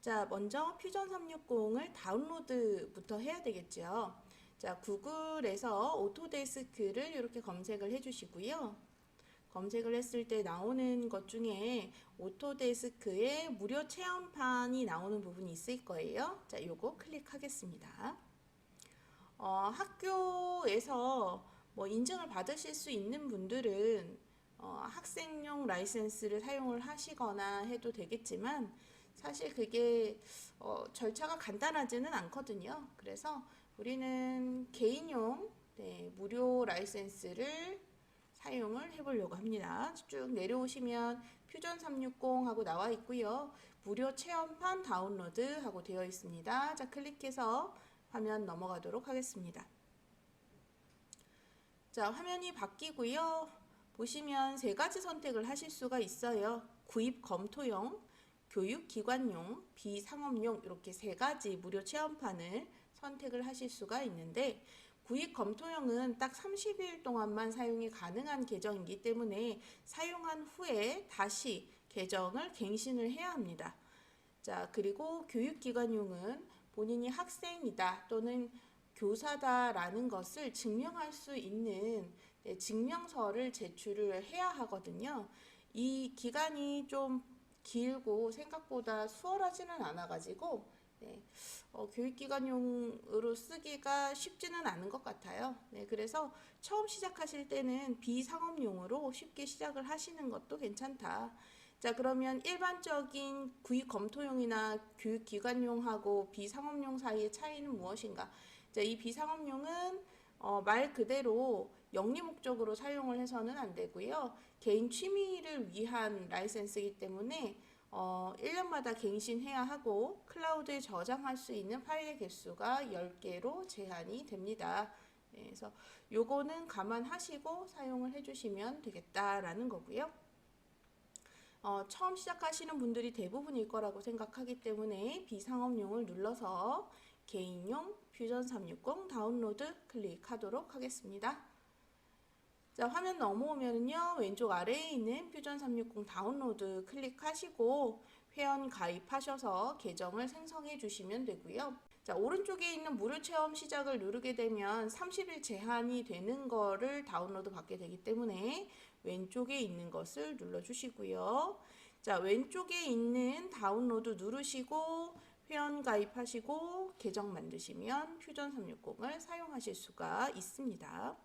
자, 먼저 퓨전 360을 다운로드부터 해야 되겠죠. 자, 구글에서 오토데스크를 이렇게 검색을 해주시고요. 검색을 했을 때 나오는 것 중에 오토데스크의 무료 체험판이 나오는 부분이 있을 거예요. 자, 요거 클릭하겠습니다. 학교에서 뭐 인증을 받으실 수 있는 분들은 학생용 라이센스를 사용을 하시거나 해도 되겠지만 사실 그게 절차가 간단하지는 않거든요. 그래서 우리는 개인용 무료 라이센스를 사용을 해보려고 합니다. 쭉 내려오시면 퓨전 360 하고 나와 있고요. 무료 체험판 다운로드 하고 되어 있습니다. 자, 클릭해서 화면 넘어가도록 하겠습니다. 자, 화면이 바뀌고요. 보시면 세 가지 선택을 하실 수가 있어요. 구입 검토용, 교육기관용, 비상업용 이렇게 세 가지 무료 체험판을 선택을 하실 수가 있는데 구입 검토용은 딱 30일 동안만 사용이 가능한 계정이기 때문에 사용한 후에 다시 계정을 갱신을 해야 합니다. 자, 그리고 교육기관용은 본인이 학생이다 또는 교사다라는 것을 증명할 수 있는 증명서를 제출을 해야 하거든요. 이 기간이 좀 길고 생각보다 수월하지는 않아가지고 교육기관용으로 쓰기가 쉽지는 않은 것 같아요. 그래서 처음 시작하실 때는 비상업용으로 쉽게 시작을 하시는 것도 괜찮다. 자, 그러면 일반적인 구입 검토용이나 교육기관용하고 비상업용 사이의 차이는 무엇인가? 자, 이 비상업용은 말 그대로 영리 목적으로 사용을 해서는 안 되고요. 개인 취미를 위한 라이센스이기 때문에 1년마다 갱신해야 하고 클라우드에 저장할 수 있는 파일의 개수가 10개로 제한이 됩니다. 그래서 요거는 감안하시고 사용을 해주시면 되겠다라는 거고요. 처음 시작하시는 분들이 대부분일 거라고 생각하기 때문에 비상업용을 눌러서 개인용 퓨전 360 다운로드 클릭하도록 하겠습니다. 자, 화면 넘어오면요 왼쪽 아래에 있는 퓨전 360 다운로드 클릭하시고 회원 가입하셔서 계정을 생성해 주시면 되고요. 자, 오른쪽에 있는 무료 체험 시작을 누르게 되면 30일 제한이 되는 거를 다운로드 받게 되기 때문에 왼쪽에 있는 것을 눌러 주시고요. 자, 왼쪽에 있는 다운로드 누르시고 회원 가입하시고 계정 만드시면 퓨전 360을 사용하실 수가 있습니다.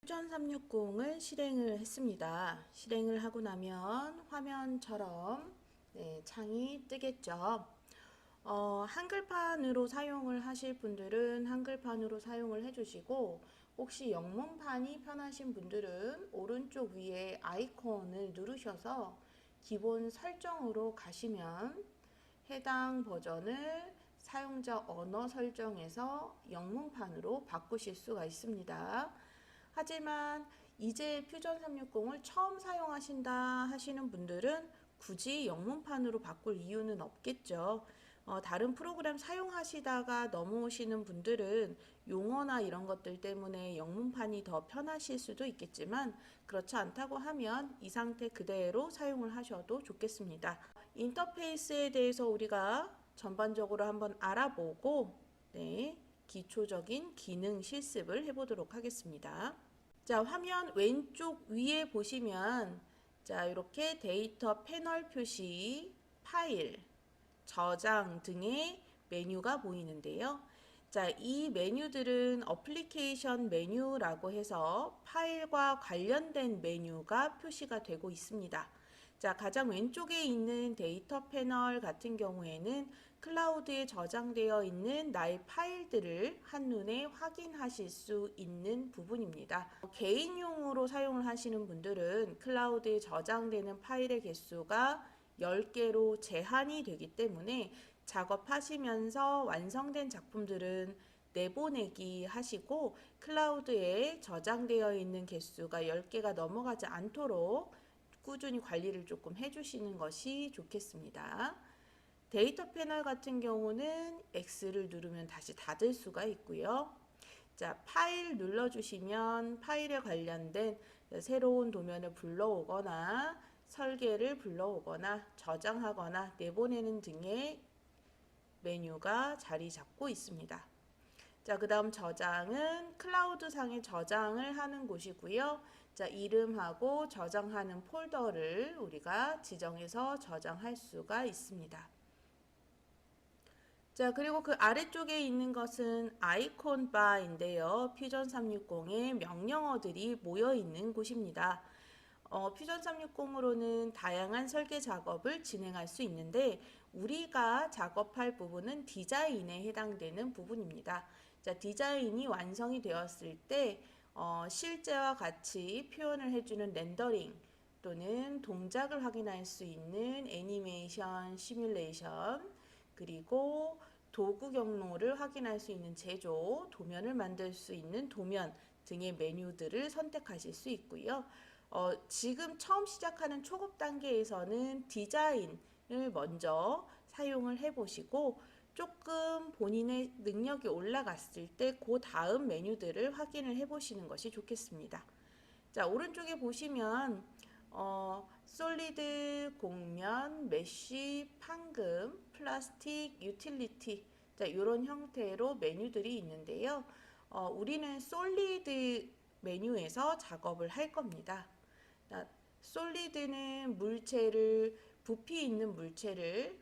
퓨전 360을 실행을 했습니다. 실행을 하고 나면 화면처럼 창이 뜨겠죠. 한글판으로 사용을 하실 분들은 한글판으로 사용을 해주시고 혹시 영문판이 편하신 분들은 오른쪽 위에 아이콘을 누르셔서 기본 설정으로 가시면 해당 버전을 사용자 언어 설정에서 영문판으로 바꾸실 수가 있습니다. 하지만 이제 퓨전 360을 처음 사용하신다 하시는 분들은 굳이 영문판으로 바꿀 이유는 없겠죠. 다른 프로그램 사용하시다가 넘어오시는 분들은 용어나 이런 것들 때문에 영문판이 더 편하실 수도 있겠지만 그렇지 않다고 하면 이 상태 그대로 사용을 하셔도 좋겠습니다. 인터페이스에 대해서 우리가 전반적으로 한번 알아보고 기초적인 기능 실습을 해보도록 하겠습니다. 자, 화면 왼쪽 위에 보시면 자, 이렇게 데이터 패널 표시, 파일, 저장 등의 메뉴가 보이는데요. 자, 이 메뉴들은 어플리케이션 메뉴라고 해서 파일과 관련된 메뉴가 표시가 되고 있습니다. 자, 가장 왼쪽에 있는 데이터 패널 같은 경우에는 클라우드에 저장되어 있는 나의 파일들을 한눈에 확인하실 수 있는 부분입니다. 개인용으로 사용을 하시는 분들은 클라우드에 저장되는 파일의 개수가 10개로 제한이 되기 때문에 작업하시면서 완성된 작품들은 내보내기 하시고 클라우드에 저장되어 있는 개수가 10개가 넘어가지 않도록 꾸준히 관리를 조금 해주시는 것이 좋겠습니다. 데이터 패널 같은 경우는 X를 누르면 다시 닫을 수가 있고요. 자, 파일 눌러주시면 파일에 관련된 새로운 도면을 불러오거나 설계를 불러오거나 저장하거나 내보내는 등의 메뉴가 자리 잡고 있습니다. 자, 그 다음 저장은 클라우드상에 저장을 하는 곳이고요. 자, 이름하고 저장하는 폴더를 우리가 지정해서 저장할 수가 있습니다. 자, 그리고 그 아래쪽에 있는 것은 아이콘 바인데요. 퓨전 360의 명령어들이 모여 있는 곳입니다. 퓨전 360으로는 다양한 설계 작업을 진행할 수 있는데 우리가 작업할 부분은 디자인에 해당되는 부분입니다. 자, 디자인이 완성이 되었을 때 실제와 같이 표현을 해주는 렌더링 또는 동작을 확인할 수 있는 애니메이션, 시뮬레이션, 그리고 도구 경로를 확인할 수 있는 제조, 도면을 만들 수 있는 도면 등의 메뉴들을 선택하실 수 있고요. 지금 처음 시작하는 초급 단계에서는 디자인을 먼저 사용을 해보시고 조금 본인의 능력이 올라갔을 때 그 다음 메뉴들을 확인을 해보시는 것이 좋겠습니다. 자, 오른쪽에 보시면 솔리드, 곡면, 메쉬, 판금, 플라스틱, 유틸리티, 자, 이런 형태로 메뉴들이 있는데요. 우리는 솔리드 메뉴에서 작업을 할 겁니다. 자, 솔리드는 물체를, 부피 있는 물체를,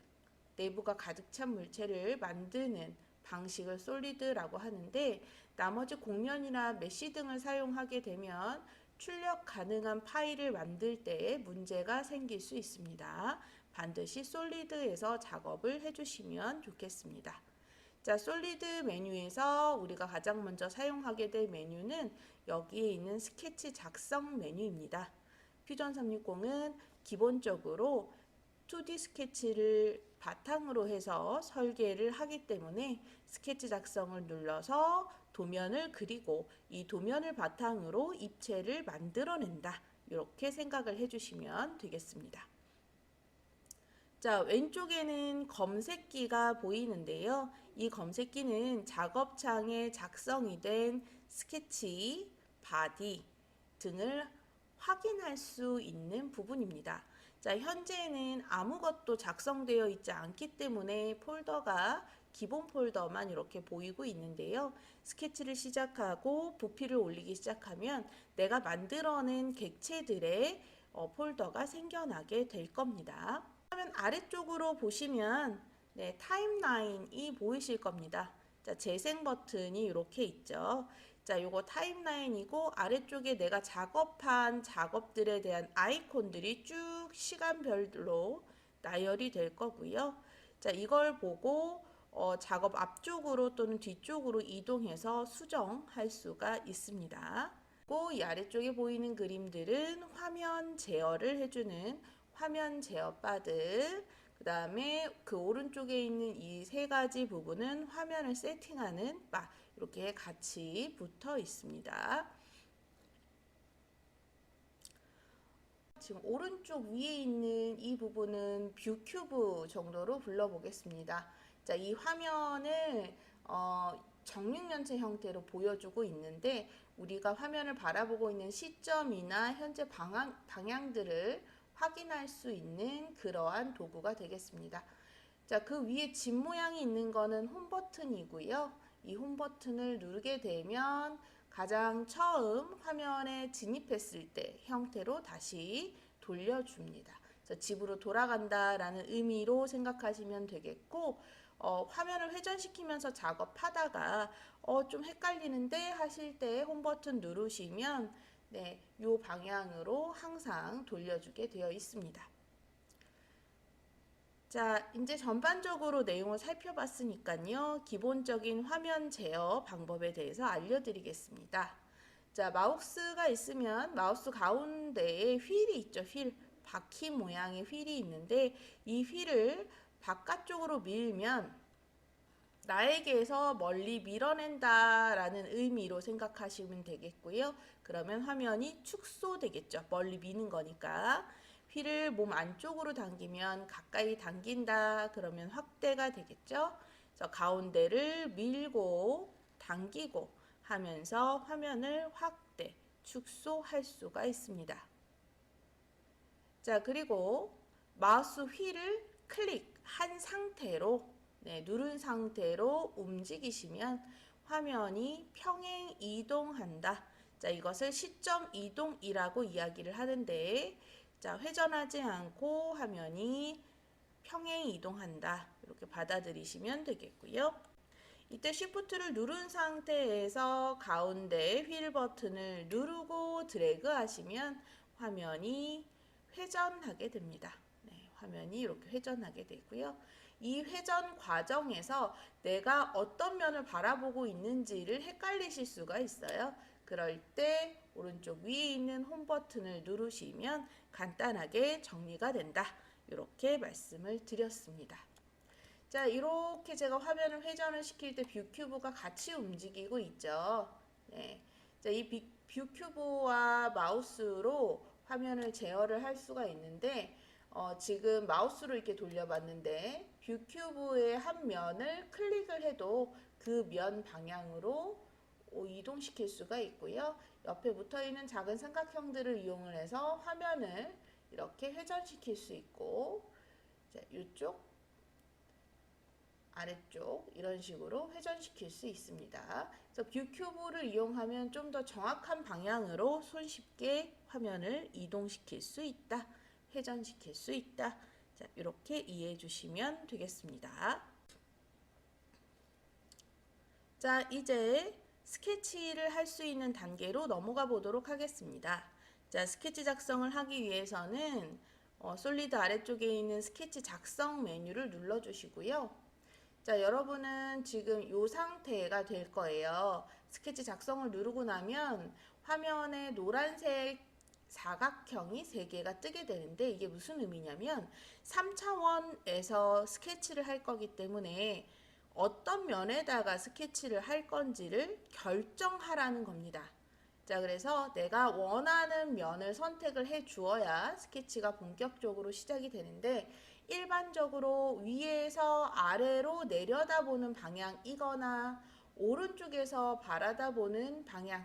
내부가 가득 찬 물체를 만드는 방식을 솔리드라고 하는데 나머지 곡면이나 메쉬 등을 사용하게 되면 출력 가능한 파일을 만들 때 문제가 생길 수 있습니다. 반드시 솔리드에서 작업을 해주시면 좋겠습니다. 자, 솔리드 메뉴에서 우리가 가장 먼저 사용하게 될 메뉴는 여기에 있는 스케치 작성 메뉴입니다. 퓨전 360은 기본적으로 2D 스케치를 바탕으로 해서 설계를 하기 때문에 스케치 작성을 눌러서 도면을 그리고 이 도면을 바탕으로 입체를 만들어낸다. 이렇게 생각을 해주시면 되겠습니다. 자, 왼쪽에는 검색기가 보이는데요. 이 검색기는 작업창에 작성이 된 스케치, 바디 등을 확인할 수 있는 부분입니다. 자, 현재는 아무것도 작성되어 있지 않기 때문에 폴더가 기본 폴더만 이렇게 보이고 있는데요. 스케치를 시작하고 부피를 올리기 시작하면 내가 만들어낸 객체들의 폴더가 생겨나게 될 겁니다. 화면 아래쪽으로 보시면 타임라인이 보이실 겁니다. 자, 재생 버튼이 이렇게 있죠. 자, 요거 타임라인이고 아래쪽에 내가 작업한 작업들에 대한 아이콘들이 쭉 시간별로 나열이 될 거고요. 자, 이걸 보고 작업 앞쪽으로 또는 뒤쪽으로 이동해서 수정할 수가 있습니다. 이 아래쪽에 보이는 그림들은 화면 제어를 해주는 화면 제어 바들, 그 다음에 그 오른쪽에 있는 이 세 가지 부분은 화면을 세팅하는 바, 이렇게 같이 붙어 있습니다. 지금 오른쪽 위에 있는 이 부분은 뷰 큐브 정도로 불러보겠습니다. 자, 이 화면을 정육면체 형태로 보여주고 있는데 우리가 화면을 바라보고 있는 시점이나 현재 방향들을 확인할 수 있는 그러한 도구가 되겠습니다. 자, 그 위에 집 모양이 있는 거는 홈 버튼이고요. 이 홈 버튼을 누르게 되면 가장 처음 화면에 진입했을 때 형태로 다시 돌려줍니다. 그래서 집으로 돌아간다라는 의미로 생각하시면 되겠고, 화면을 회전시키면서 작업하다가 좀 헷갈리는데 하실 때 홈 버튼 누르시면 이 방향으로 항상 돌려주게 되어 있습니다. 자, 이제 전반적으로 내용을 살펴봤으니까요. 기본적인 화면 제어 방법에 대해서 알려드리겠습니다. 자, 마우스가 있으면 마우스 가운데에 휠이 있죠. 휠, 바퀴 모양의 휠이 있는데 이 휠을 바깥쪽으로 밀면 나에게서 멀리 밀어낸다 라는 의미로 생각하시면 되겠고요. 그러면 화면이 축소되겠죠. 멀리 미는 거니까. 휠을 몸 안쪽으로 당기면 가까이 당긴다 그러면 확대가 되겠죠. 그래서 가운데를 밀고 당기고 하면서 화면을 확대, 축소할 수가 있습니다. 자, 그리고 마우스 휠을 클릭한 상태로 누른 상태로 움직이시면 화면이 평행 이동한다. 자, 이것을 시점 이동이라고 이야기를 하는데, 자, 회전하지 않고 화면이 평행 이동한다. 이렇게 받아들이시면 되겠고요. 이때 Shift를 누른 상태에서 가운데 휠 버튼을 누르고 드래그 하시면 화면이 회전하게 됩니다. 화면이 이렇게 회전하게 되고요. 이 회전 과정에서 내가 어떤 면을 바라보고 있는지를 헷갈리실 수가 있어요. 그럴 때 오른쪽 위에 있는 홈 버튼을 누르시면 간단하게 정리가 된다. 이렇게 말씀을 드렸습니다. 자, 이렇게 제가 화면을 회전을 시킬 때 뷰 큐브가 같이 움직이고 있죠. 자, 이 뷰 큐브와 마우스로 화면을 제어를 할 수가 있는데, 지금 마우스로 이렇게 돌려봤는데 뷰 큐브의 한 면을 클릭을 해도 그 면 방향으로 이동시킬 수가 있고요. 옆에 붙어있는 작은 삼각형들을 이용을 해서 화면을 이렇게 회전시킬 수 있고, 자, 이쪽 아래쪽 이런 식으로 회전시킬 수 있습니다. 그래서 뷰 큐브를 이용하면 좀 더 정확한 방향으로 손쉽게 화면을 이동시킬 수 있다. 회전시킬 수 있다. 자, 이렇게 이해해 주시면 되겠습니다. 자, 이제 스케치를 할 수 있는 단계로 넘어가 보도록 하겠습니다. 자, 스케치 작성을 하기 위해서는 솔리드 아래쪽에 있는 스케치 작성 메뉴를 눌러 주시고요. 자, 여러분은 지금 이 상태가 될 거예요. 스케치 작성을 누르고 나면 화면에 노란색 사각형이 3개가 뜨게 되는데, 이게 무슨 의미냐면 3차원에서 스케치를 할 거기 때문에 어떤 면에다가 스케치를 할 건지를 결정하라는 겁니다. 자, 그래서 내가 원하는 면을 선택을 해 주어야 스케치가 본격적으로 시작이 되는데, 일반적으로 위에서 아래로 내려다보는 방향이거나 오른쪽에서 바라다보는 방향,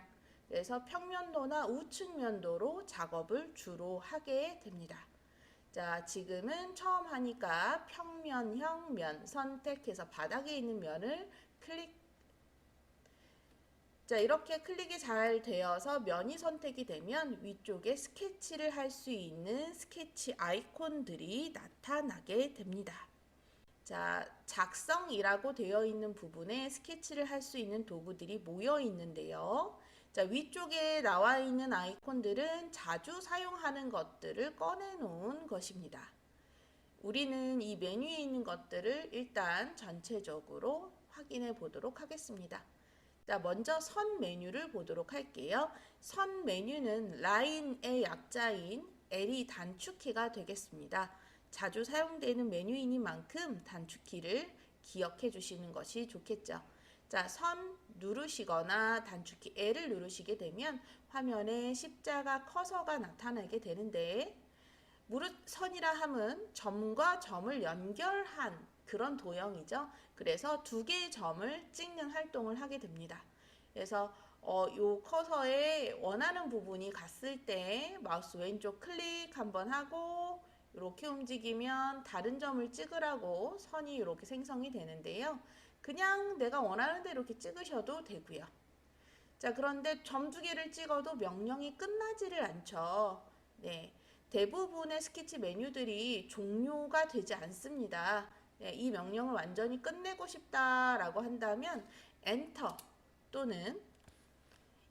그래서 평면도나 우측면도로 작업을 주로 하게 됩니다. 자, 지금은 처음 하니까 평면형 면 선택해서 바닥에 있는 면을 클릭. 자, 이렇게 클릭이 잘 되어서 면이 선택이 되면 위쪽에 스케치를 할 수 있는 스케치 아이콘들이 나타나게 됩니다. 자, 작성이라고 되어 있는 부분에 스케치를 할 수 있는 도구들이 모여 있는데요. 자, 위쪽에 나와 있는 아이콘들은 자주 사용하는 것들을 꺼내 놓은 것입니다. 우리는 이 메뉴에 있는 것들을 일단 전체적으로 확인해 보도록 하겠습니다. 자, 먼저 선 메뉴를 보도록 할게요. 선 메뉴는 라인의 약자인 L이 단축키가 되겠습니다. 자주 사용되는 메뉴이니 만큼 단축키를 기억해 주시는 것이 좋겠죠. 자, 선 누르시거나 단축키 L을 누르시게 되면 화면에 십자가 커서가 나타나게 되는데, 무릇 선이라 함은 점과 점을 연결한 그런 도형이죠. 그래서 2개의 점을 찍는 활동을 하게 됩니다. 그래서 요 커서에 원하는 부분이 갔을 때 마우스 왼쪽 클릭 한번 하고 이렇게 움직이면 다른 점을 찍으라고 선이 이렇게 생성이 되는데요. 그냥 내가 원하는 대로 이렇게 찍으셔도 되고요. 자, 그런데 점 2개를 찍어도 명령이 끝나지를 않죠. 대부분의 스케치 메뉴들이 종료가 되지 않습니다. 이 명령을 완전히 끝내고 싶다라고 한다면 엔터 또는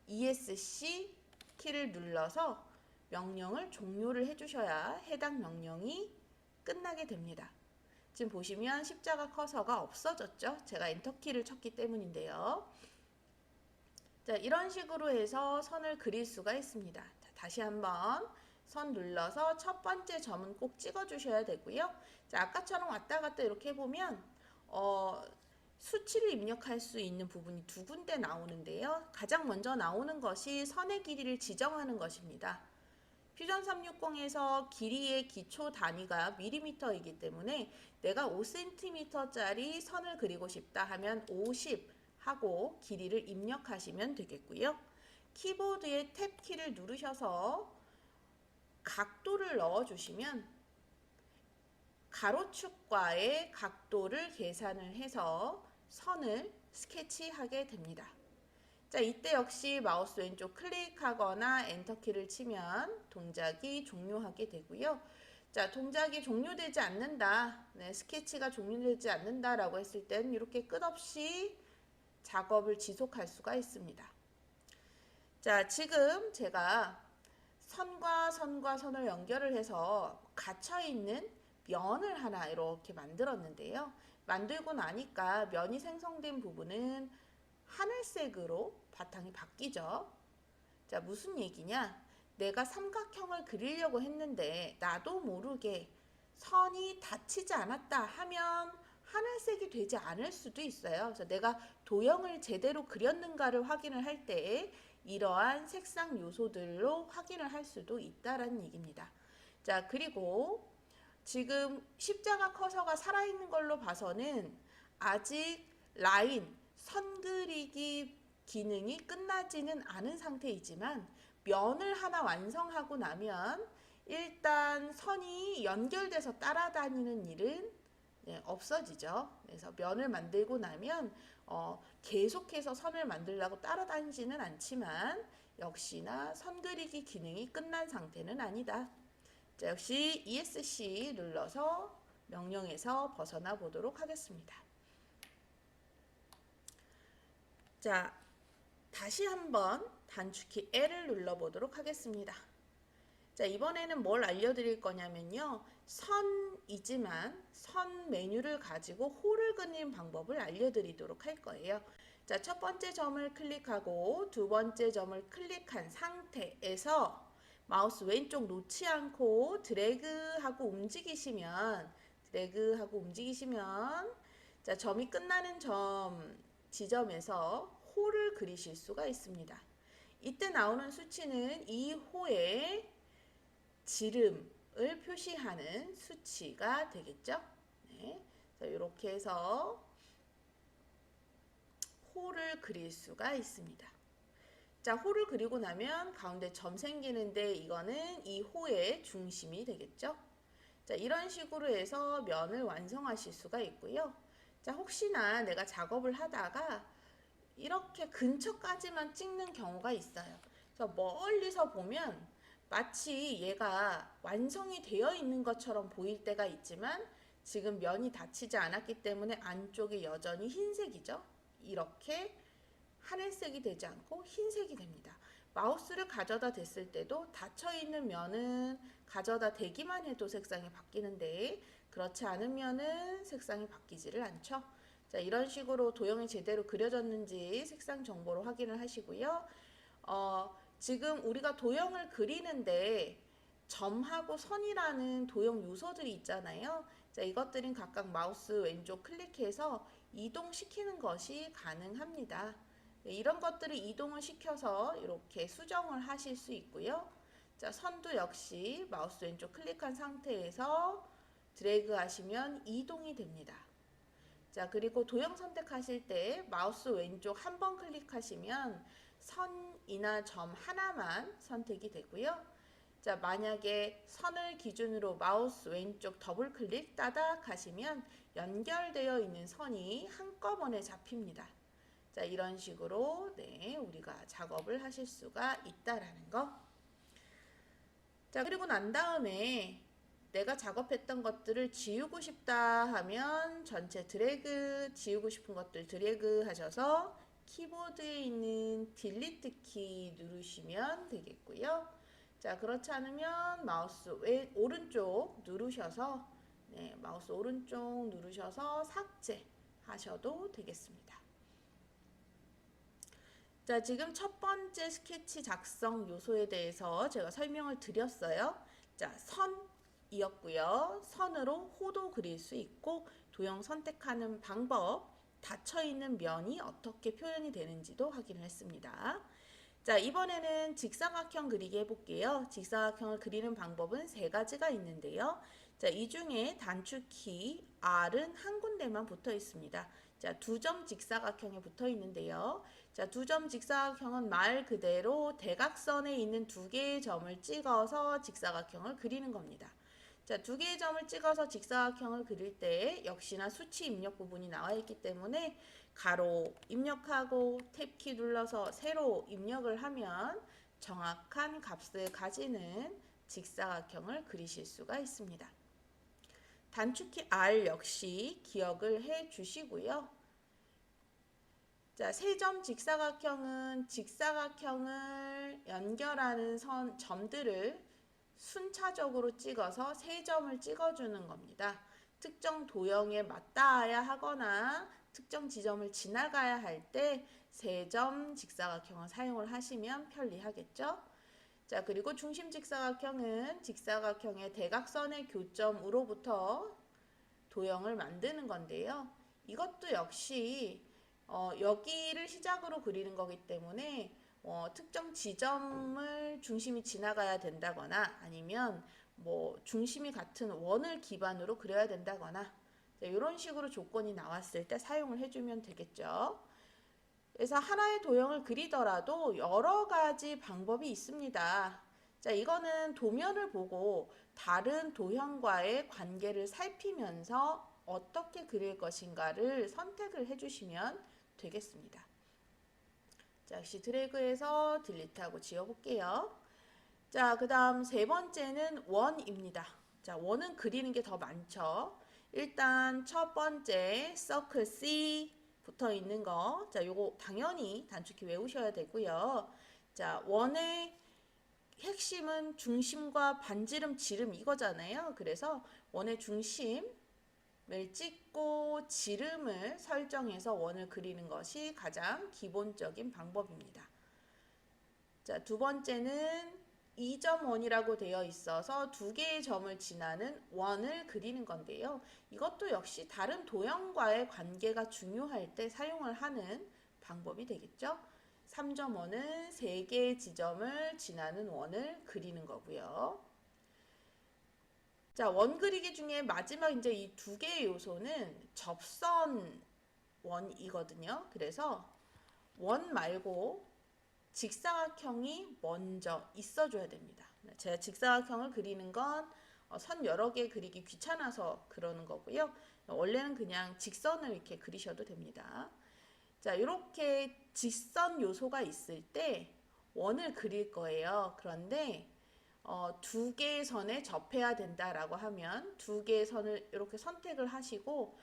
ESC 키를 눌러서 명령을 종료를 해주셔야 해당 명령이 끝나게 됩니다. 지금 보시면 십자가 커서가 없어졌죠. 제가 엔터 키를 쳤기 때문인데요. 자, 이런 식으로 해서 선을 그릴 수가 있습니다. 자, 다시 한번 선 눌러서 첫 번째 점은 꼭 찍어 주셔야 되고요. 자, 아까처럼 왔다 갔다 이렇게 해보면 수치를 입력할 수 있는 부분이 2군데 나오는데요. 가장 먼저 나오는 것이 선의 길이를 지정하는 것입니다. 퓨전 360에서 길이의 기초 단위가 밀리미터이기 때문에 내가 5cm짜리 선을 그리고 싶다 하면 50 하고 길이를 입력하시면 되겠고요. 키보드의 탭 키를 누르셔서 각도를 넣어주시면 가로축과의 각도를 계산을 해서 선을 스케치하게 됩니다. 자, 이때 역시 마우스 왼쪽 클릭하거나 엔터키를 치면 동작이 종료하게 되고요. 자, 동작이 종료되지 않는다, 스케치가 종료되지 않는다라고 했을 때는 이렇게 끝없이 작업을 지속할 수가 있습니다. 자, 지금 제가 선과 선을 연결을 해서 갇혀있는 면을 하나 이렇게 만들었는데요. 만들고 나니까 면이 생성된 부분은 하늘색으로 바탕이 바뀌죠. 자, 무슨 얘기냐? 내가 삼각형을 그리려고 했는데 나도 모르게 선이 닫히지 않았다 하면 하늘색이 되지 않을 수도 있어요. 그래서 내가 도형을 제대로 그렸는가를 확인을 할 때 이러한 색상 요소들로 확인을 할 수도 있다라는 얘기입니다. 자, 그리고 지금 십자가 커서가 살아있는 걸로 봐서는 아직 라인, 선 그리기 기능이 끝나지는 않은 상태이지만 면을 하나 완성하고 나면 일단 선이 연결돼서 따라다니는 일은 없어지죠. 그래서 면을 만들고 나면 계속해서 선을 만들려고 따라다니지는 않지만 역시나 선 그리기 기능이 끝난 상태는 아니다. 자, 역시 ESC 눌러서 명령에서 벗어나 보도록 하겠습니다. 자, 다시 한번 단축키 L을 눌러보도록 하겠습니다. 자, 이번에는 뭘 알려드릴 거냐면요. 선이지만 선 메뉴를 가지고 호를 그리는 방법을 알려드리도록 할 거예요. 자, 첫 번째 점을 클릭하고 두 번째 점을 클릭한 상태에서 마우스 왼쪽 놓지 않고 드래그하고 움직이시면 자, 점이 끝나는 지점에서 호를 그리실 수가 있습니다. 이때 나오는 수치는 이 호의 지름을 표시하는 수치가 되겠죠. 네. 자, 이렇게 해서 호를 그릴 수가 있습니다. 자, 호를 그리고 나면 가운데 점 생기는데 이거는 이 호의 중심이 되겠죠. 자, 이런 식으로 해서 면을 완성하실 수가 있고요. 자, 혹시나 내가 작업을 하다가 이렇게 근처까지만 찍는 경우가 있어요. 그래서 멀리서 보면 마치 얘가 완성이 되어 있는 것처럼 보일 때가 있지만 지금 면이 닫히지 않았기 때문에 안쪽이 여전히 흰색이죠. 이렇게 하늘색이 되지 않고 흰색이 됩니다. 마우스를 가져다 댔을 때도 닫혀있는 면은 가져다 대기만 해도 색상이 바뀌는데 그렇지 않으면은 색상이 바뀌지를 않죠. 자, 이런 식으로 도형이 제대로 그려졌는지 색상 정보로 확인을 하시고요. 지금 우리가 도형을 그리는데 점하고 선이라는 도형 요소들이 있잖아요. 자, 이것들은 각각 마우스 왼쪽 클릭해서 이동시키는 것이 가능합니다. 네, 이런 것들을 이동을 시켜서 이렇게 수정을 하실 수 있고요. 자, 선도 역시 마우스 왼쪽 클릭한 상태에서 드래그 하시면 이동이 됩니다. 자, 그리고 도형 선택하실 때 마우스 왼쪽 한 번 클릭하시면 선이나 점 하나만 선택이 되고요. 자, 만약에 선을 기준으로 마우스 왼쪽 더블 클릭 따닥 하시면 연결되어 있는 선이 한꺼번에 잡힙니다. 자, 이런 식으로 우리가 작업을 하실 수가 있다라는 거. 자, 그리고 난 다음에 내가 작업했던 것들을 지우고 싶다 하면 전체 드래그, 지우고 싶은 것들 드래그 하셔서 키보드에 있는 딜리트 키 누르시면 되겠고요. 자, 그렇지 않으면 마우스 오른쪽 누르셔서 마우스 오른쪽 누르셔서 삭제 하셔도 되겠습니다. 자, 지금 첫 번째 스케치 작성 요소에 대해서 제가 설명을 드렸어요. 자, 선이었고요. 선으로 호도 그릴 수 있고 도형 선택하는 방법, 닫혀있는 면이 어떻게 표현이 되는지도 확인을 했습니다. 자, 이번에는 직사각형 그리기 해볼게요. 직사각형을 그리는 방법은 세 가지가 있는데요. 자, 이 중에 단축키 R은 한 군데만 붙어 있습니다. 자, 두 점 직사각형에 붙어 있는데요. 자, 두 점 직사각형은 말 그대로 대각선에 있는 두 개의 점을 찍어서 직사각형을 그리는 겁니다. 자, 두 개의 점을 찍어서 직사각형을 그릴 때 역시나 수치 입력 부분이 나와 있기 때문에 가로 입력하고 탭키 눌러서 세로 입력을 하면 정확한 값을 가지는 직사각형을 그리실 수가 있습니다. 단축키 R 역시 기억을 해 주시고요. 자, 세 점 직사각형은 직사각형을 연결하는 점들을 순차적으로 찍어서 세 점을 찍어주는 겁니다. 특정 도형에 맞닿아야 하거나 특정 지점을 지나가야 할 때 세 점 직사각형을 사용을 하시면 편리하겠죠. 자, 그리고 중심 직사각형은 직사각형의 대각선의 교점으로부터 도형을 만드는 건데요. 이것도 역시 여기를 시작으로 그리는 거기 때문에 특정 지점을 중심이 지나가야 된다거나 아니면 뭐 중심이 같은 원을 기반으로 그려야 된다거나 이런 식으로 조건이 나왔을 때 사용을 해주면 되겠죠. 그래서 하나의 도형을 그리더라도 여러 가지 방법이 있습니다. 자, 이거는 도면을 보고 다른 도형과의 관계를 살피면서 어떻게 그릴 것인가를 선택을 해주시면 되겠습니다. 자, 역시 드래그해서 딜리트하고 지워볼게요. 자, 그 다음 세 번째는 원입니다. 자, 원은 그리는 게 더 많죠. 일단 첫 번째 서클 C 붙어 있는 거. 자, 요거 당연히 단축키 외우셔야 되고요. 자, 원의 핵심은 중심과 반지름, 지름 이거잖아요. 그래서 원의 중심을 찍고 지름을 설정해서 원을 그리는 것이 가장 기본적인 방법입니다. 자, 두 번째는 2.1이라고 되어 있어서 두 개의 점을 지나는 원을 그리는 건데요. 이것도 역시 다른 도형과의 관계가 중요할 때 사용을 하는 방법이 되겠죠. 3.1은 세 개의 지점을 지나는 원을 그리는 거고요. 자, 원 그리기 중에 마지막 이제 이 두 개의 요소는 접선 원이거든요. 그래서 원 말고 직사각형이 먼저 있어줘야 됩니다. 제가 직사각형을 그리는 건 선 여러 개 그리기 귀찮아서 그러는 거고요. 원래는 그냥 직선을 이렇게 그리셔도 됩니다. 자, 이렇게 직선 요소가 있을 때 원을 그릴 거예요. 그런데 두 개의 선에 접해야 된다라고 하면 두 개의 선을 이렇게 선택을 하시고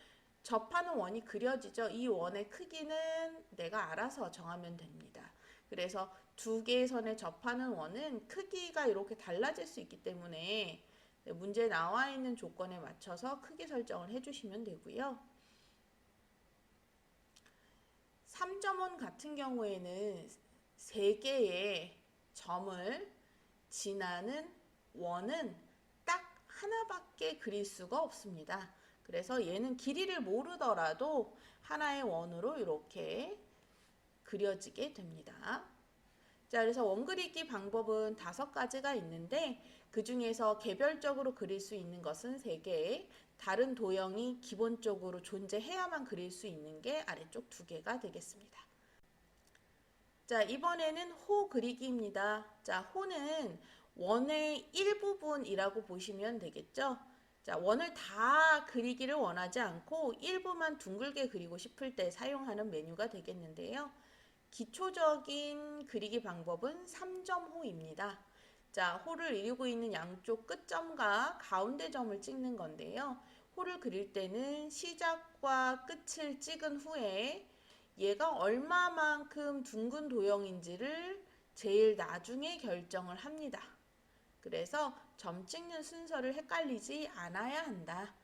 접하는 원이 그려지죠. 이 원의 크기는 내가 알아서 정하면 됩니다. 그래서 두 개의 선에 접하는 원은 크기가 이렇게 달라질 수 있기 때문에 문제에 나와 있는 조건에 맞춰서 크기 설정을 해주시면 되고요. 3.1 같은 경우에는 세 개의 점을 지나는 원은 딱 하나밖에 그릴 수가 없습니다. 그래서 얘는 길이를 모르더라도 하나의 원으로 이렇게 그려지게 됩니다. 자, 그래서 원 그리기 방법은 5가지가 있는데 그 중에서 개별적으로 그릴 수 있는 것은 3개, 다른 도형이 기본적으로 존재해야만 그릴 수 있는 게 아래쪽 2개가 되겠습니다. 자, 이번에는 호 그리기입니다. 자, 호는 원의 일부분이라고 보시면 되겠죠. 자, 원을 다 그리기를 원하지 않고 일부만 둥글게 그리고 싶을 때 사용하는 메뉴가 되겠는데요. 기초적인 그리기 방법은 3점호입니다. 자, 호를 이루고 있는 양쪽 끝점과 가운데 점을 찍는 건데요. 호를 그릴 때는 시작과 끝을 찍은 후에 얘가 얼마만큼 둥근 도형인지를 제일 나중에 결정을 합니다. 그래서 점 찍는 순서를 헷갈리지 않아야 한다.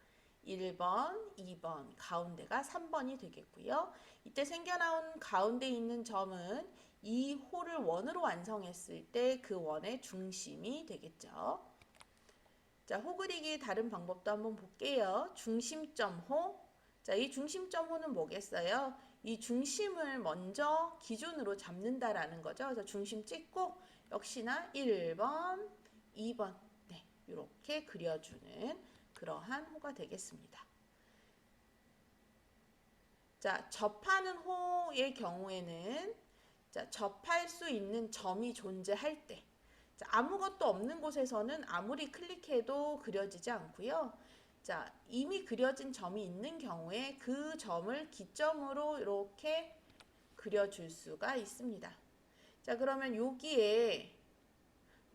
1번, 2번, 가운데가 3번이 되겠고요. 이때 생겨나온 가운데 있는 점은 이 호를 원으로 완성했을 때 그 원의 중심이 되겠죠. 자, 호 그리기 다른 방법도 한번 볼게요. 중심점 호. 자, 이 중심점 호는 뭐겠어요? 이 중심을 먼저 기준으로 잡는다라는 거죠. 그래서 중심 찍고 역시나 1번, 2번 네, 이렇게 그려주는 그러한 호가 되겠습니다. 자, 접하는 호의 경우에는 자, 접할 수 있는 점이 존재할 때, 자, 아무것도 없는 곳에서는 아무리 클릭해도 그려지지 않고요. 자, 이미 그려진 점이 있는 경우에 그 점을 기점으로 이렇게 그려줄 수가 있습니다. 자, 그러면 여기에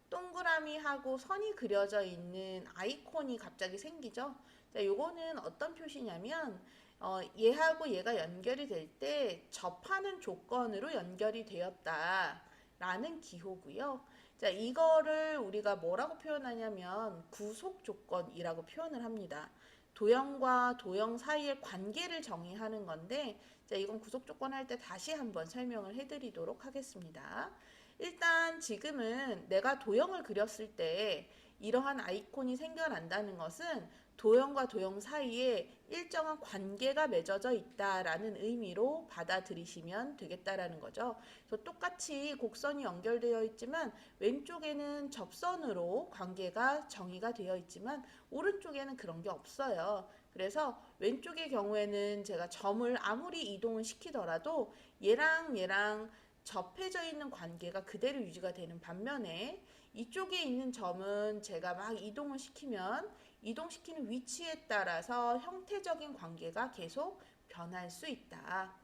동그라미하고 선이 그려져 있는 아이콘이 갑자기 생기죠. 자, 요거는 어떤 표시냐면 얘하고 얘가 연결이 될 때 접하는 조건으로 연결이 되었다 라는 기호고요. 자, 이거를 우리가 뭐라고 표현하냐면 구속 조건이라고 표현을 합니다. 도형과 도형 사이의 관계를 정의하는 건데, 자, 이건 구속 조건 할 때 다시 한번 설명을 해드리도록 하겠습니다. 일단 지금은 내가 도형을 그렸을 때 이러한 아이콘이 생겨난다는 것은 도형과 도형 사이에 일정한 관계가 맺어져 있다라는 의미로 받아들이시면 되겠다라는 거죠. 그래서 똑같이 곡선이 연결되어 있지만 왼쪽에는 접선으로 관계가 정의가 되어 있지만 오른쪽에는 그런 게 없어요. 그래서 왼쪽의 경우에는 제가 점을 아무리 이동을 시키더라도 얘랑 접해져 있는 관계가 그대로 유지가 되는 반면에 이쪽에 있는 점은 제가 막 이동을 시키면 이동시키는 위치에 따라서 형태적인 관계가 계속 변할 수 있다.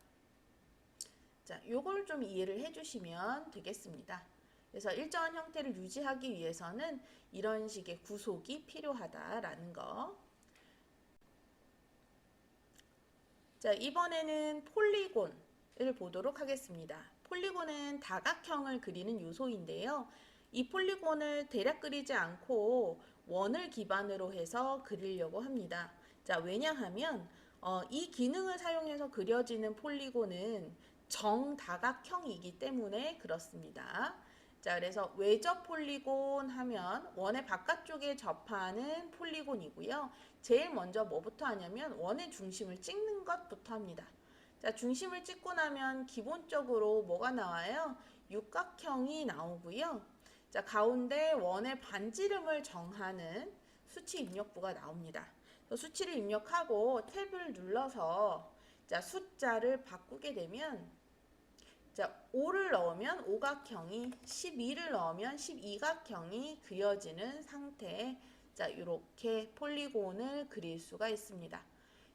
자, 요걸 좀 이해를 해주시면 되겠습니다. 그래서 일정한 형태를 유지하기 위해서는 이런 식의 구속이 필요하다라는 거. 자, 이번에는 폴리곤을 보도록 하겠습니다. 폴리곤은 다각형을 그리는 요소인데요. 이 폴리곤을 대략 그리지 않고 원을 기반으로 해서 그리려고 합니다. 자, 왜냐하면 이 기능을 사용해서 그려지는 폴리곤은 정다각형이기 때문에 그렇습니다. 자, 그래서 외접 폴리곤 하면 원의 바깥쪽에 접하는 폴리곤이고요. 제일 먼저 뭐부터 하냐면 원의 중심을 찍는 것부터 합니다. 자, 중심을 찍고 나면 기본적으로 뭐가 나와요? 육각형이 나오고요. 자, 가운데 원의 반지름을 정하는 수치 입력부가 나옵니다. 수치를 입력하고 탭을 눌러서 자, 숫자를 바꾸게 되면 자, 5를 넣으면 오각형이, 12를 넣으면 12각형이 그려지는 상태에 자, 이렇게 폴리곤을 그릴 수가 있습니다.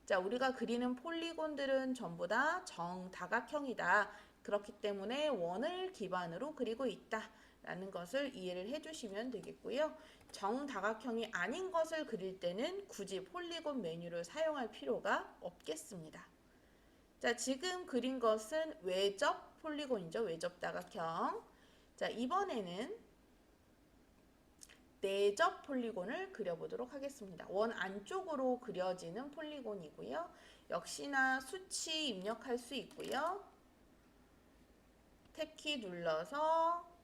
자, 우리가 그리는 폴리곤들은 전부 다 정다각형이다. 그렇기 때문에 원을 기반으로 그리고 있다. 라는 것을 이해를 해주시면 되겠고요. 정다각형이 아닌 것을 그릴 때는 굳이 폴리곤 메뉴를 사용할 필요가 없겠습니다. 자, 지금 그린 것은 외접 폴리곤이죠. 외접 다각형. 자, 이번에는 내접 폴리곤을 그려보도록 하겠습니다. 원 안쪽으로 그려지는 폴리곤이고요. 역시나 수치 입력할 수 있고요. 탭키 눌러서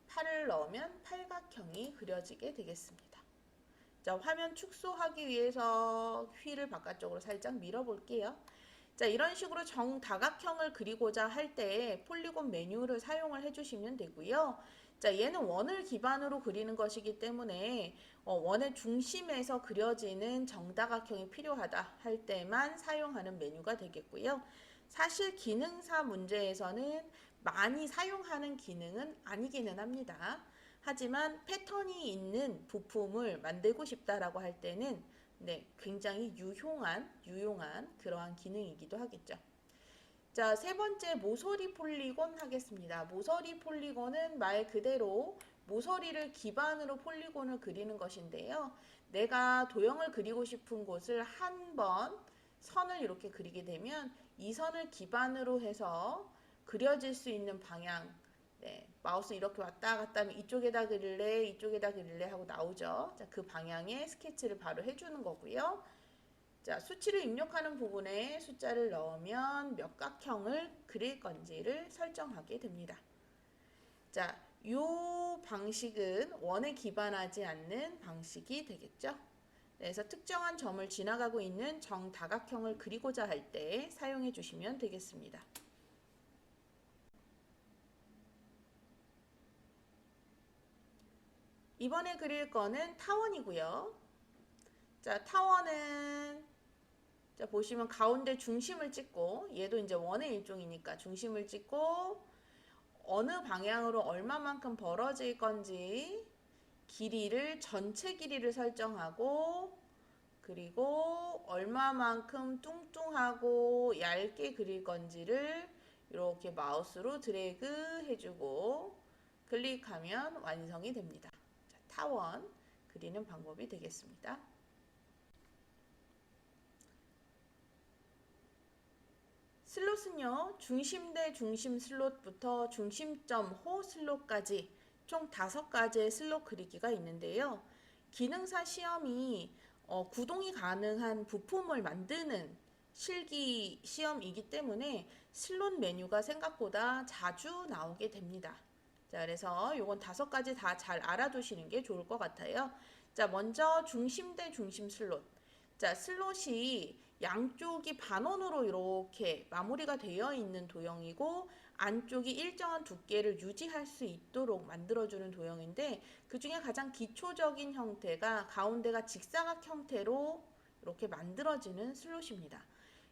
8을 넣으면 팔각형이 그려지게 되겠습니다. 자, 화면 축소하기 위해서 휠을 바깥쪽으로 살짝 밀어볼게요. 자, 이런 식으로 정다각형을 그리고자 할 때 폴리곤 메뉴를 사용을 해주시면 되고요. 자, 얘는 원을 기반으로 그리는 것이기 때문에 원의 중심에서 그려지는 정다각형이 필요하다 할 때만 사용하는 메뉴가 되겠고요. 사실 기능사 문제에서는 많이 사용하는 기능은 아니기는 합니다. 하지만 패턴이 있는 부품을 만들고 싶다라고 할 때는 네, 굉장히 유용한 그러한 기능이기도 하겠죠. 자, 세 번째 모서리 폴리곤 하겠습니다. 모서리 폴리곤은 말 그대로 모서리를 기반으로 폴리곤을 그리는 것인데요. 내가 도형을 그리고 싶은 곳을 한번 선을 이렇게 그리게 되면 이 선을 기반으로 해서 그려질 수 있는 방향, 네, 마우스 이렇게 왔다 갔다 하면 이쪽에다 그릴래, 이쪽에다 그릴래 하고 나오죠. 자, 그 방향에 스케치를 바로 해주는 거고요. 자, 수치를 입력하는 부분에 숫자를 넣으면 몇 각형을 그릴 건지를 설정하게 됩니다. 자, 이 방식은 원에 기반하지 않는 방식이 되겠죠. 그래서 특정한 점을 지나가고 있는 정다각형을 그리고자 할 때 사용해 주시면 되겠습니다. 이번에 그릴 거는 타원이고요. 자, 타원은 자, 보시면 가운데 중심을 찍고 얘도 이제 원의 일종이니까 중심을 찍고 어느 방향으로 얼마만큼 벌어질 건지 길이를 전체 길이를 설정하고 그리고 얼마만큼 뚱뚱하고 얇게 그릴 건지를 이렇게 마우스로 드래그 해주고 클릭하면 완성이 됩니다. 자, 타원 그리는 방법이 되겠습니다. 슬롯은요, 중심대 중심 슬롯부터 중심점 호 슬롯까지 총 5가지의 슬롯 그리기가 있는데요. 기능사 시험이 구동이 가능한 부품을 만드는 실기 시험이기 때문에 슬롯 메뉴가 생각보다 자주 나오게 됩니다. 자, 그래서 이건 5가지 다 잘 알아두시는 게 좋을 것 같아요. 자, 먼저 중심대 중심 슬롯. 자, 슬롯이 양쪽이 반원으로 이렇게 마무리가 되어 있는 도형이고 안쪽이 일정한 두께를 유지할 수 있도록 만들어주는 도형인데 그 중에 가장 기초적인 형태가 가운데가 직사각 형태로 이렇게 만들어지는 슬롯입니다.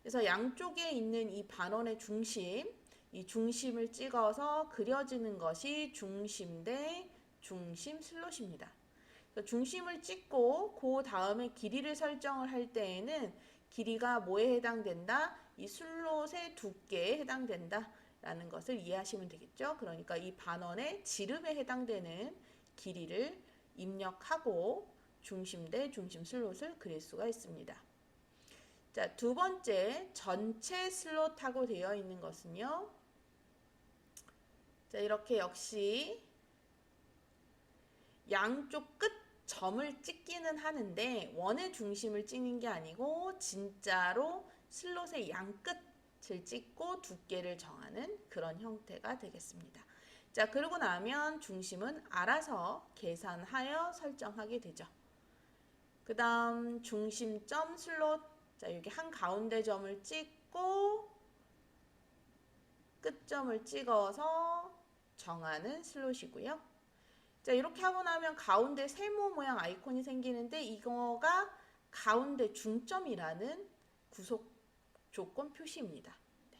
그래서 양쪽에 있는 이 반원의 중심, 이 중심을 찍어서 그려지는 것이 중심대 중심 슬롯입니다. 중심을 찍고 그 다음에 길이를 설정을 할 때에는 길이가 뭐에 해당된다? 이 슬롯의 두께에 해당된다 라는 것을 이해하시면 되겠죠. 그러니까 이 반원의 지름에 해당되는 길이를 입력하고 중심대 중심 슬롯을 그릴 수가 있습니다. 자, 두 번째 전체 슬롯하고 되어 있는 것은요. 자, 이렇게 역시 양쪽 끝 점을 찍기는 하는데 원의 중심을 찍는 게 아니고 진짜로 슬롯의 양끝을 찍고 두께를 정하는 그런 형태가 되겠습니다. 자, 그러고 나면 중심은 알아서 계산하여 설정하게 되죠. 그 다음 중심점 슬롯. 자, 여기 한 가운데 점을 찍고 끝점을 찍어서 정하는 슬롯이고요. 자, 이렇게 하고 나면 가운데 세모 모양 아이콘이 생기는데 이거가 가운데 중점이라는 구속 조건 표시입니다. 네.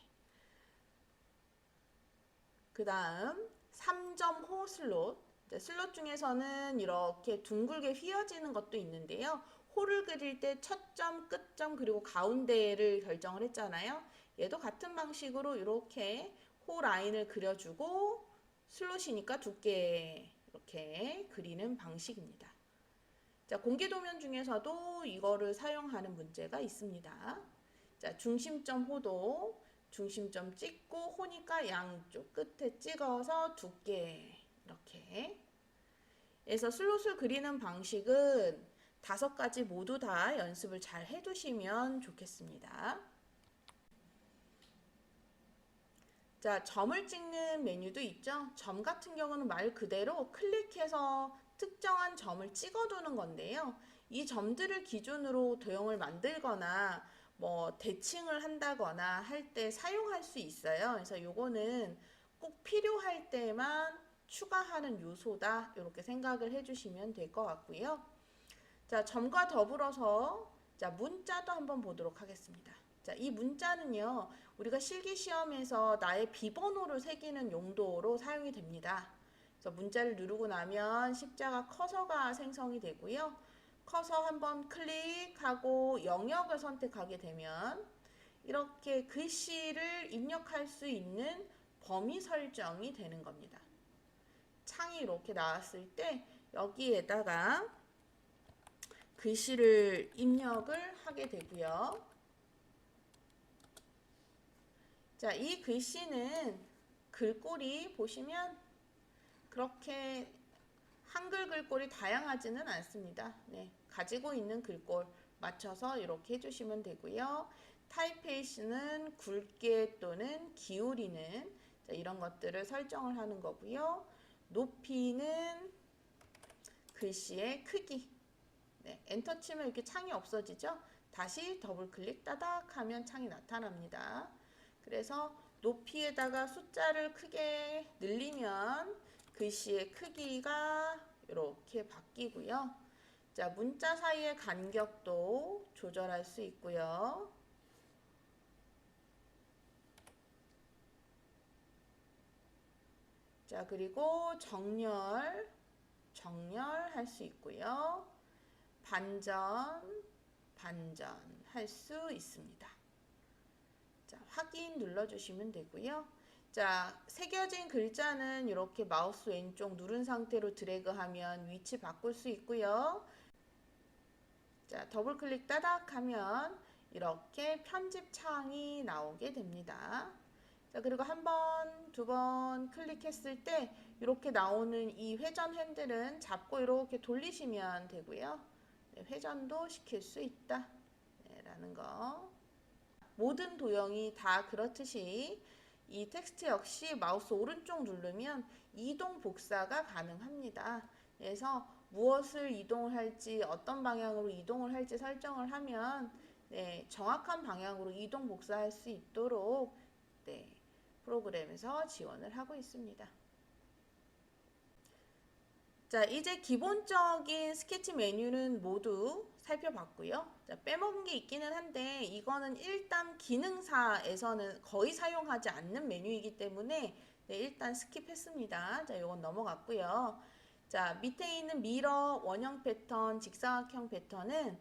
그 다음 3점호 슬롯. 슬롯 중에서는 이렇게 둥글게 휘어지는 것도 있는데요. 호를 그릴 때 첫 점, 끝점 그리고 가운데를 결정을 했잖아요. 얘도 같은 방식으로 이렇게 호 라인을 그려주고 슬롯이니까 두께 이렇게 그리는 방식입니다. 자, 공개도면 중에서도 이거를 사용하는 문제가 있습니다. 자, 중심점 호도 중심점 찍고 호니까 양쪽 끝에 찍어서 두께 이렇게 해서 슬롯을 그리는 방식은 5가지 모두 다 연습을 잘 해두시면 좋겠습니다. 자, 점을 찍는 메뉴도 있죠. 점 같은 경우는 말 그대로 클릭해서 특정한 점을 찍어두는 건데요. 이 점들을 기준으로 도형을 만들거나 뭐 대칭을 한다거나 할 때 사용할 수 있어요. 그래서 요거는 꼭 필요할 때만 추가하는 요소다. 이렇게 생각을 해주시면 될 것 같고요. 자, 점과 더불어서 자, 문자도 한번 보도록 하겠습니다. 자, 이 문자는요, 우리가 실기시험에서 나의 비번호를 새기는 용도로 사용이 됩니다. 그래서 문자를 누르고 나면 십자가 커서가 생성이 되고요. 커서 한번 클릭하고 영역을 선택하게 되면 이렇게 글씨를 입력할 수 있는 범위 설정이 되는 겁니다. 창이 이렇게 나왔을 때 여기에다가 글씨를 입력을 하게 되고요. 자, 이 글씨는 글꼴이 보시면 그렇게 한글 글꼴이 다양하지는 않습니다. 네, 가지고 있는 글꼴 맞춰서 이렇게 해주시면 되고요. 타입페이스는 굵게 또는 기울이는 자, 이런 것들을 설정을 하는 거고요. 높이는 글씨의 크기. 네, 엔터 치면 이렇게 창이 없어지죠. 다시 더블 클릭 따닥 하면 창이 나타납니다. 그래서 높이에다가 숫자를 크게 늘리면 글씨의 크기가 이렇게 바뀌고요. 자, 문자 사이의 간격도 조절할 수 있고요. 자, 그리고 정렬 할 수 있고요. 반전 할 수 있습니다. 자, 확인 눌러주시면 되고요. 자, 새겨진 글자는 이렇게 마우스 왼쪽 누른 상태로 드래그하면 위치 바꿀 수 있고요. 자, 더블 클릭 따닥 하면 이렇게 편집 창이 나오게 됩니다. 자, 그리고 한 번, 두 번 클릭했을 때 이렇게 나오는 이 회전 핸들은 잡고 이렇게 돌리시면 되고요. 네, 회전도 시킬 수 있다. 네, 라는 거. 모든 도형이 다 그렇듯이 이 텍스트 역시 마우스 오른쪽 누르면 이동 복사가 가능합니다. 그래서 무엇을 이동을 할지 어떤 방향으로 이동을 할지 설정을 하면 네, 정확한 방향으로 이동 복사할 수 있도록 네, 프로그램에서 지원을 하고 있습니다. 자, 이제 기본적인 스케치 메뉴는 모두 살펴봤고요. 자, 빼먹은 게 있기는 한데 이거는 일단 기능사에서는 거의 사용하지 않는 메뉴이기 때문에 네, 일단 스킵했습니다. 자, 요건 넘어갔고요. 자, 밑에 있는 미러, 원형 패턴, 직사각형 패턴은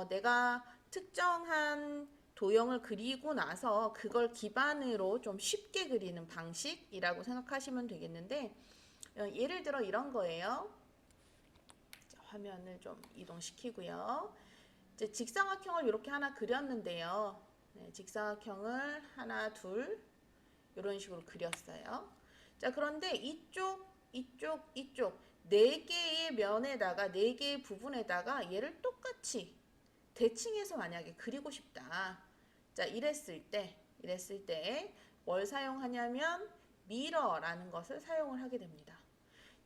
내가 특정한 도형을 그리고 나서 그걸 기반으로 좀 쉽게 그리는 방식이라고 생각하시면 되겠는데 예를 들어 이런 거예요. 자, 화면을 좀 이동시키고요. 이제 직사각형을 이렇게 하나 그렸는데요. 네, 직사각형을 하나, 둘 이런 식으로 그렸어요. 자, 그런데 이쪽 네 개의 면에다가 네 개의 부분에다가 얘를 똑같이 대칭해서 만약에 그리고 싶다. 자, 이랬을 때 뭘 사용하냐면 미러라는 것을 사용을 하게 됩니다.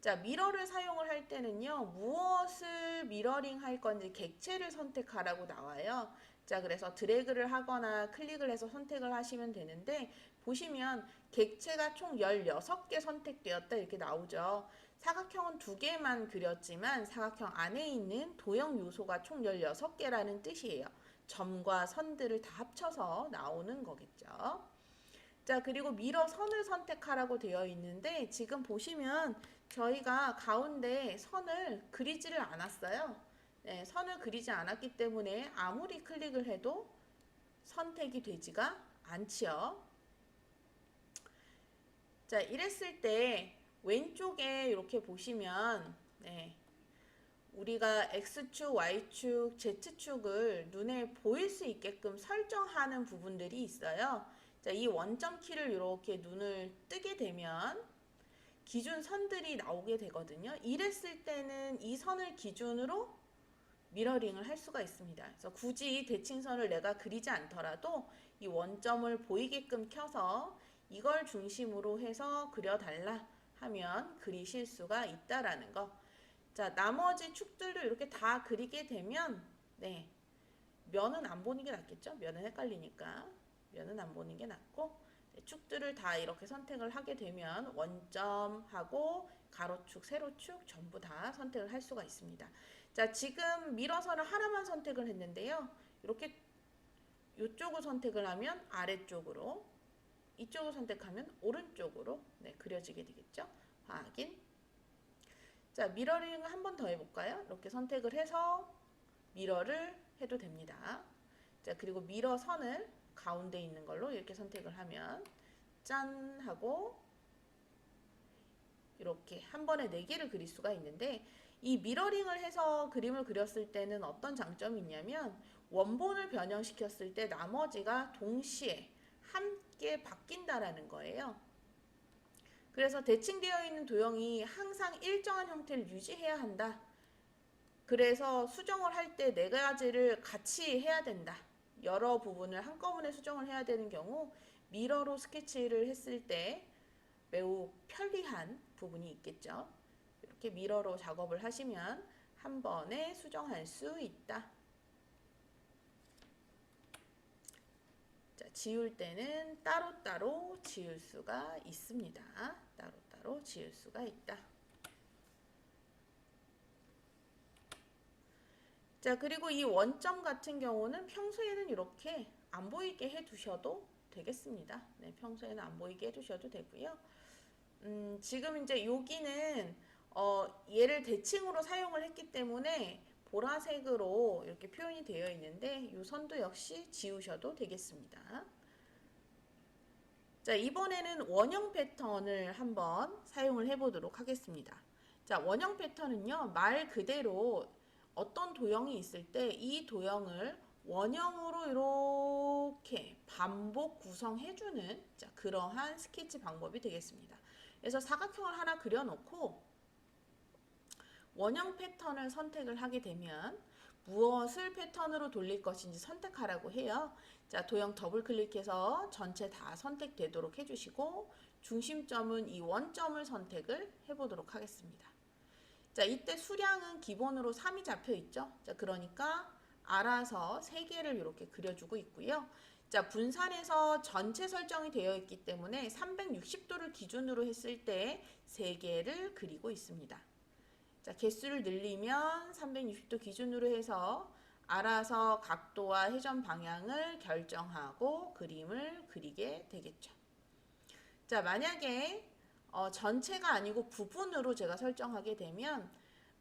자, 미러를 사용을 할 때는요, 무엇을 미러링 할 건지 객체를 선택하라고 나와요. 자, 그래서 드래그를 하거나 클릭을 해서 선택을 하시면 되는데, 보시면 객체가 총 16개 선택되었다 이렇게 나오죠. 사각형은 2개만 그렸지만 사각형 안에 있는 도형 요소가 총 16개라는 뜻이에요. 점과 선들을 다 합쳐서 나오는 거겠죠. 자, 그리고 미러 선을 선택하라고 되어 있는데 지금 보시면 저희가 가운데 선을 그리지를 않았어요. 네, 선을 그리지 않았기 때문에 아무리 클릭을 해도 선택이 되지가 않지요. 자, 이랬을 때 왼쪽에 이렇게 보시면 네, 우리가 X축, Y축, Z축을 눈에 보일 수 있게끔 설정하는 부분들이 있어요. 자, 이 원점 키를 이렇게 눈을 뜨게 되면 기준 선들이 나오게 되거든요. 이랬을 때는 이 선을 기준으로 미러링을 할 수가 있습니다. 그래서 굳이 대칭선을 내가 그리지 않더라도 이 원점을 보이게끔 켜서 이걸 중심으로 해서 그려달라 하면 그리실 수가 있다라는 거. 자, 나머지 축들도 이렇게 다 그리게 되면 네, 면은 안 보는 게 낫겠죠? 면은 헷갈리니까 면은 안 보는 게 낫고 네, 축들을 다 이렇게 선택을 하게 되면 원점하고 가로축, 세로축 전부 다 선택을 할 수가 있습니다. 자, 지금 미러선을 하나만 선택을 했는데요. 이렇게 이쪽을 선택을 하면 아래쪽으로, 이쪽을 선택하면 오른쪽으로 네, 그려지게 되겠죠. 확인. 자, 미러링 한 번 더 해볼까요? 이렇게 선택을 해서 미러를 해도 됩니다. 자, 그리고 미러 선을 가운데 있는 걸로 이렇게 선택을 하면 짠 하고 이렇게 한 번에 4개를 그릴 수가 있는데 이 미러링을 해서 그림을 그렸을 때는 어떤 장점이 있냐면 원본을 변형시켰을 때 나머지가 동시에 함께 바뀐다라는 거예요. 그래서 대칭되어 있는 도형이 항상 일정한 형태를 유지해야 한다. 그래서 수정을 할 때 4가지를 같이 해야 된다. 여러 부분을 한꺼번에 수정을 해야 되는 경우 미러로 스케치를 했을 때 매우 편리한 부분이 있겠죠. 이렇게 미러로 작업을 하시면 한 번에 수정할 수 있다. 자, 지울 때는 따로따로 지울 수가 있습니다. 따로따로 지울 수가 있다. 자, 그리고 이 원점 같은 경우는 평소에는 이렇게 안 보이게 해두셔도 되겠습니다. 네, 평소에는 안 보이게 해두셔도 되고요. 지금 이제 여기는 얘를 대칭으로 사용을 했기 때문에 보라색으로 이렇게 표현이 되어 있는데 이 선도 역시 지우셔도 되겠습니다. 자, 이번에는 원형 패턴을 한번 사용을 해보도록 하겠습니다. 자, 원형 패턴은요, 말 그대로 어떤 도형이 있을 때 이 도형을 원형으로 이렇게 반복 구성해주는 그러한 스케치 방법이 되겠습니다. 그래서 사각형을 하나 그려놓고 원형 패턴을 선택을 하게 되면 무엇을 패턴으로 돌릴 것인지 선택하라고 해요. 자, 도형 더블 클릭해서 전체 다 선택되도록 해주시고 중심점은 이 원점을 선택을 해보도록 하겠습니다. 자, 이때 수량은 기본으로 3이 잡혀 있죠. 자, 그러니까 알아서 3개를 이렇게 그려주고 있고요. 자, 분산해서 전체 설정이 되어 있기 때문에 360도를 기준으로 했을 때 3개를 그리고 있습니다. 자, 개수를 늘리면 360도 기준으로 해서 알아서 각도와 회전 방향을 결정하고 그림을 그리게 되겠죠. 자, 만약에 전체가 아니고 부분으로 제가 설정하게 되면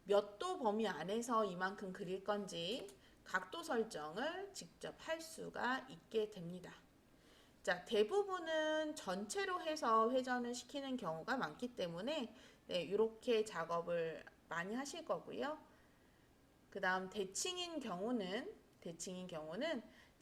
몇 도 범위 안에서 이만큼 그릴 건지 각도 설정을 직접 할 수가 있게 됩니다. 자, 대부분은 전체로 해서 회전을 시키는 경우가 많기 때문에 이렇게 작업을 많이 하실 거고요. 그 다음 대칭인 경우는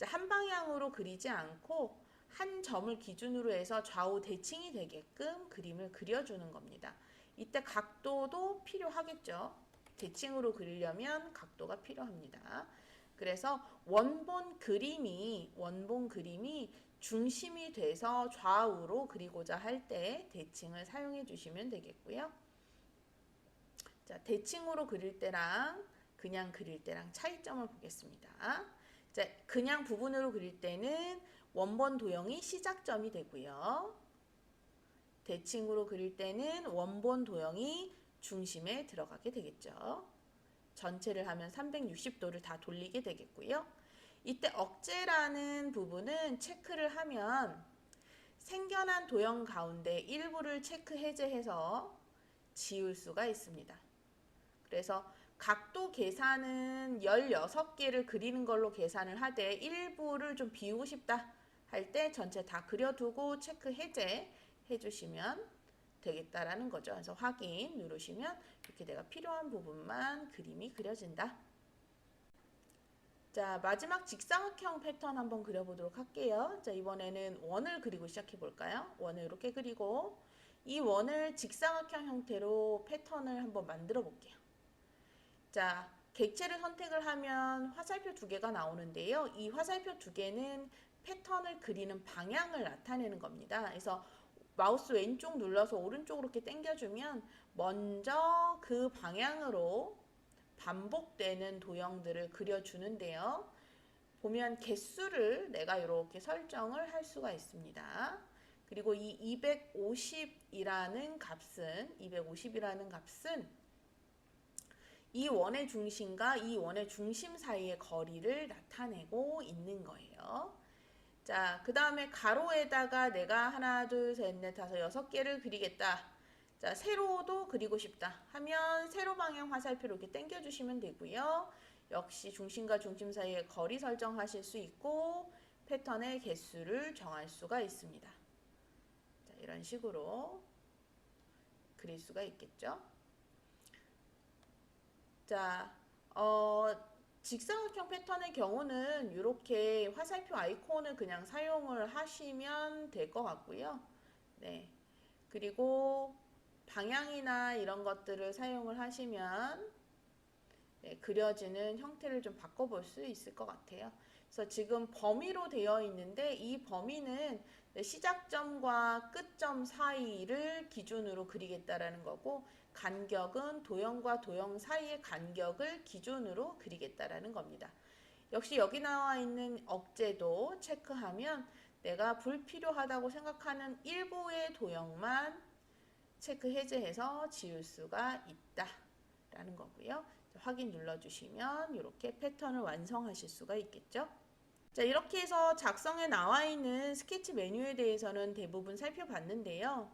한 방향으로 그리지 않고 한 점을 기준으로 해서 좌우 대칭이 되게끔 그림을 그려주는 겁니다. 이때 각도도 필요하겠죠. 대칭으로 그리려면 각도가 필요합니다. 그래서 원본 그림이 중심이 돼서 좌우로 그리고자 할 때 대칭을 사용해 주시면 되겠고요. 자, 대칭으로 그릴 때랑 그냥 그릴 때랑 차이점을 보겠습니다. 자, 그냥 부분으로 그릴 때는 원본 도형이 시작점이 되고요. 대칭으로 그릴 때는 원본 도형이 중심에 들어가게 되겠죠. 전체를 하면 360도를 다 돌리게 되겠고요. 이때 억제라는 부분은 체크를 하면 생겨난 도형 가운데 일부를 체크 해제해서 지울 수가 있습니다. 그래서 각도 계산은 16개를 그리는 걸로 계산을 하되 일부를 좀 비우고 싶다 할 때 전체 다 그려두고 체크 해제 해주시면 되겠다라는 거죠. 그래서 확인 누르시면 이렇게 내가 필요한 부분만 그림이 그려진다. 자, 마지막 직사각형 패턴 한번 그려보도록 할게요. 자, 이번에는 원을 그리고 시작해 볼까요? 원을 이렇게 그리고 이 원을 직사각형 형태로 패턴을 한번 만들어 볼게요. 자, 객체를 선택을 하면 화살표 2개가 나오는데요. 이 화살표 2개는 패턴을 그리는 방향을 나타내는 겁니다. 그래서 마우스 왼쪽 눌러서 오른쪽으로 이렇게 당겨주면 먼저 그 방향으로 반복되는 도형들을 그려주는데요. 보면 개수를 내가 이렇게 설정을 할 수가 있습니다. 그리고 이 250이라는 값은 이 원의 중심과 이 원의 중심 사이의 거리를 나타내고 있는 거예요. 자, 그 다음에 가로에다가 내가 하나, 둘, 셋, 넷, 다섯, 6개를 그리겠다. 자, 세로도 그리고 싶다 하면 세로 방향 화살표로 이렇게 당겨주시면 되고요. 역시 중심과 중심 사이의 거리 설정하실 수 있고 패턴의 개수를 정할 수가 있습니다. 자, 이런 식으로 그릴 수가 있겠죠. 자, 직사각형 패턴의 경우는 이렇게 화살표 아이콘을 그냥 사용을 하시면 될 것 같고요. 네. 그리고 방향이나 이런 것들을 사용을 하시면 그려지는 형태를 좀 바꿔볼 수 있을 것 같아요. 그래서 지금 범위로 되어 있는데 이 범위는 시작점과 끝점 사이를 기준으로 그리겠다라는 거고 간격은 도형과 도형 사이의 간격을 기준으로 그리겠다라는 겁니다. 역시 여기 나와 있는 억제도 체크하면 내가 불필요하다고 생각하는 일부의 도형만 체크 해제해서 지울 수가 있다라는 거고요. 확인 눌러주시면 이렇게 패턴을 완성하실 수가 있겠죠. 자, 이렇게 해서 작성에 나와 있는 스케치 메뉴에 대해서는 대부분 살펴봤는데요.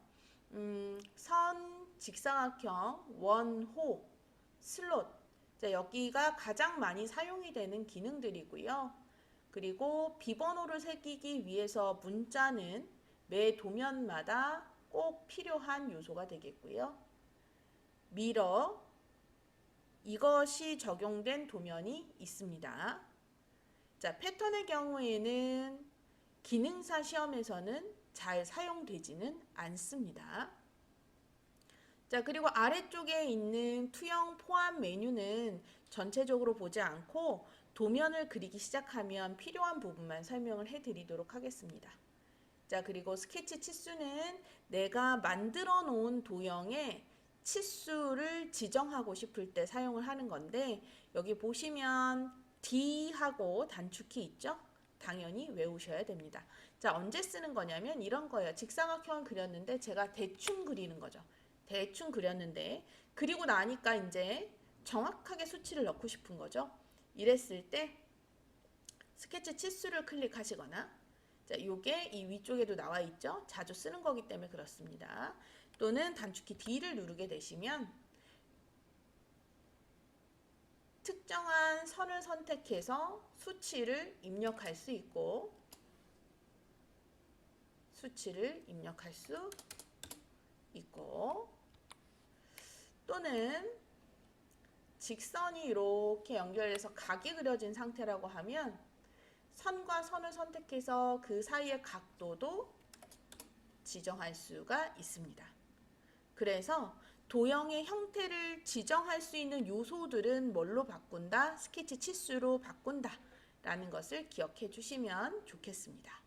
선, 직사각형, 원호, 슬롯. 자, 여기가 가장 많이 사용이 되는 기능들이고요. 그리고 비번호를 새기기 위해서 문자는 매 도면마다 꼭 필요한 요소가 되겠고요. 미러, 이것이 적용된 도면이 있습니다. 자, 패턴의 경우에는 기능사 시험에서는 잘 사용되지는 않습니다. 자, 그리고 아래쪽에 있는 투영 포함 메뉴는 전체적으로 보지 않고 도면을 그리기 시작하면 필요한 부분만 설명을 해드리도록 하겠습니다. 자, 그리고 스케치 치수는 내가 만들어 놓은 도형에 치수를 지정하고 싶을 때 사용을 하는 건데, 여기 보시면 D하고 단축키 있죠? 당연히 외우셔야 됩니다. 자, 언제 쓰는 거냐면 이런 거예요. 직사각형을 그렸는데 제가 대충 그리는 거죠. 대충 그렸는데 그리고 나니까 이제 정확하게 수치를 넣고 싶은 거죠. 이랬을 때 스케치 치수를 클릭하시거나, 자, 요게 이 위쪽에도 나와 있죠. 자주 쓰는 거기 때문에 그렇습니다. 또는 단축키 D를 누르게 되시면 특정한 선을 선택해서 수치를 입력할 수 있고, 또는 직선이 이렇게 연결해서 각이 그려진 상태라고 하면 선과 선을 선택해서 그 사이의 각도도 지정할 수가 있습니다. 그래서 도형의 형태를 지정할 수 있는 요소들은 뭘로 바꾼다? 스케치 치수로 바꾼다 라는 것을 기억해 주시면 좋겠습니다.